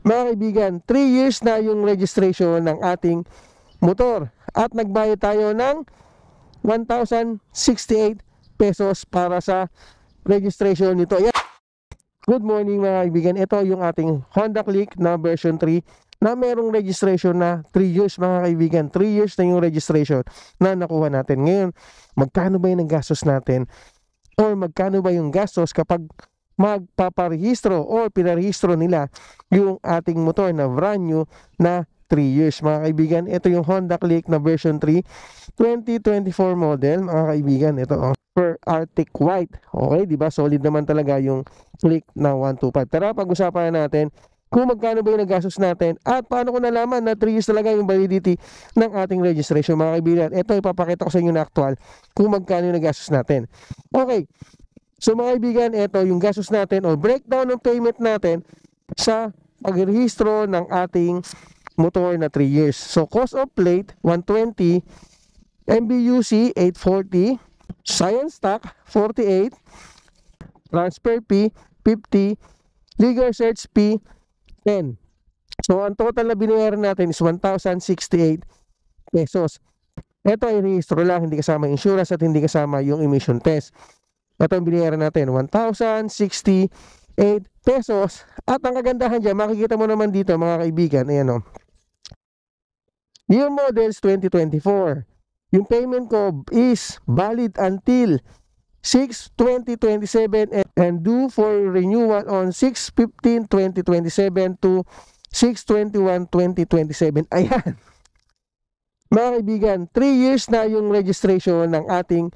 Mga kaibigan, 3 years na yung registration ng ating motor at nagbayad tayo ng 1,068 pesos para sa registration nito. Ayan. Good morning mga kaibigan, ito yung ating Honda Click na version 3 na merong registration na 3 years mga kaibigan. 3 years na yung registration na nakuha natin. Ngayon, magkano ba yung gastos natin? Or magkano ba yung gastos kapag magpaparehistro o pinarehistro nila yung ating motor na brand new na 3 years mga kaibigan. Ito yung Honda Click na version 3 2024 model mga kaibigan. Ito per Arctic White. Okay, di ba? Solid naman talaga yung Click na 125. Tara, pag-usapan natin kung magkano ba yung nagastos natin at paano ko nalaman na 3 years talaga yung validity ng ating registration mga kaibigan. Ito ipapakita ko sa inyo na actual kung magkano yung nagastos natin. Okay, so mga kaibigan, ito yung gastos natin o breakdown ng payment natin sa pagrehistro ng ating motor na 3 years. So cost of plate 120, MBUC 840, science stock 48, transfer fee 50, legal search fee 10. So ang total na binayaran natin is 1,068 pesos. Ito ay rehistro lang, hindi kasama insurance at hindi kasama yung emission test. Ito ang binayaran natin, 1,068 pesos. At ang kagandahan dyan, makikita mo naman dito mga kaibigan, ayan o. Year models 2024. Yung payment ko is valid until 6/20/27 and due for renewal on 6/15/2027 to 6/21/2027. Ayan. Mga kaibigan, 3 years na yung registration ng ating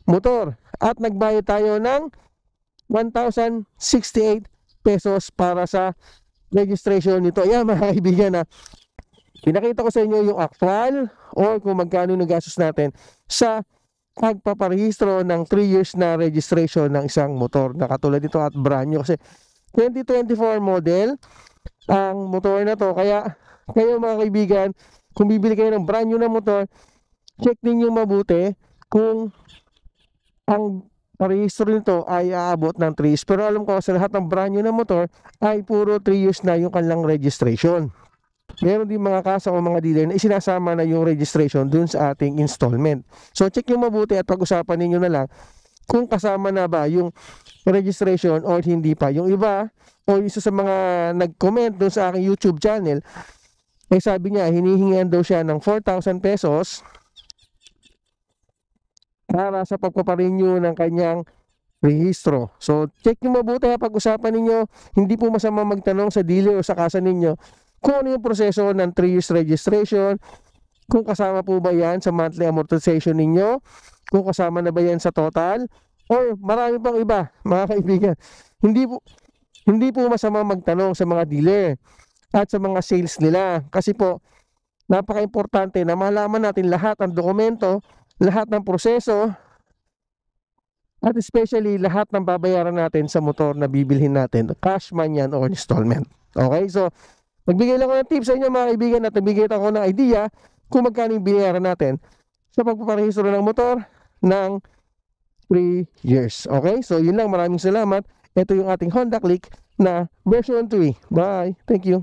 motor at nagbayad tayo ng 1,068 pesos para sa registration nito. Ayan mga kaibigan na pinakita ko sa inyo yung actual or kung magkano nagastos natin sa pagpaparehistro ng 3 years na registration ng isang motor na katulad nito at brand new kasi 2024 model ang motor na to. Kaya kayo mga kaibigan, kung bibili kayo ng brand new na motor, check ninyo mabuti kung ang parehistro nito ay aabot ng 3 years. Pero alam ko sa lahat ng brand new na motor ay puro 3 years na yung kanilang registration. Meron din mga kasa o mga dealer na isinasama na yung registration dun sa ating installment. So check nyo mabuti at pag-usapan ninyo na lang kung kasama na ba yung registration or hindi pa. Yung iba o isa sa mga nag-comment dun sa aking YouTube channel, eh sabi niya hinihingian daw siya ng 4,000 pesos para sa pagpaparenew ng kanyang rehistro. So check nyo mabuti ha, pag-usapan ninyo. Hindi po masama magtanong sa dealer o sa kasa ninyo kung ano yung proseso ng 3 years registration, kung kasama po ba yan sa monthly amortization ninyo, kung kasama na ba yan sa total, or marami pang iba mga kaibigan. Hindi po masama magtanong sa mga dealer at sa mga sales nila kasi po napaka-importante na malaman natin lahat ng dokumento, lahat ng proseso at especially lahat ng babayaran natin sa motor na bibilhin natin, cash man yan o installment. Okay, so nagbigay lang ako ng tips sa inyo mga kaibigan at nagbigay ako ng idea kung magkano yung binayaran natin sa pagpaparehistro ng motor ng 3 years. Okay, so yun lang, maraming salamat. Ito yung ating Honda Click na version 3. Bye, thank you.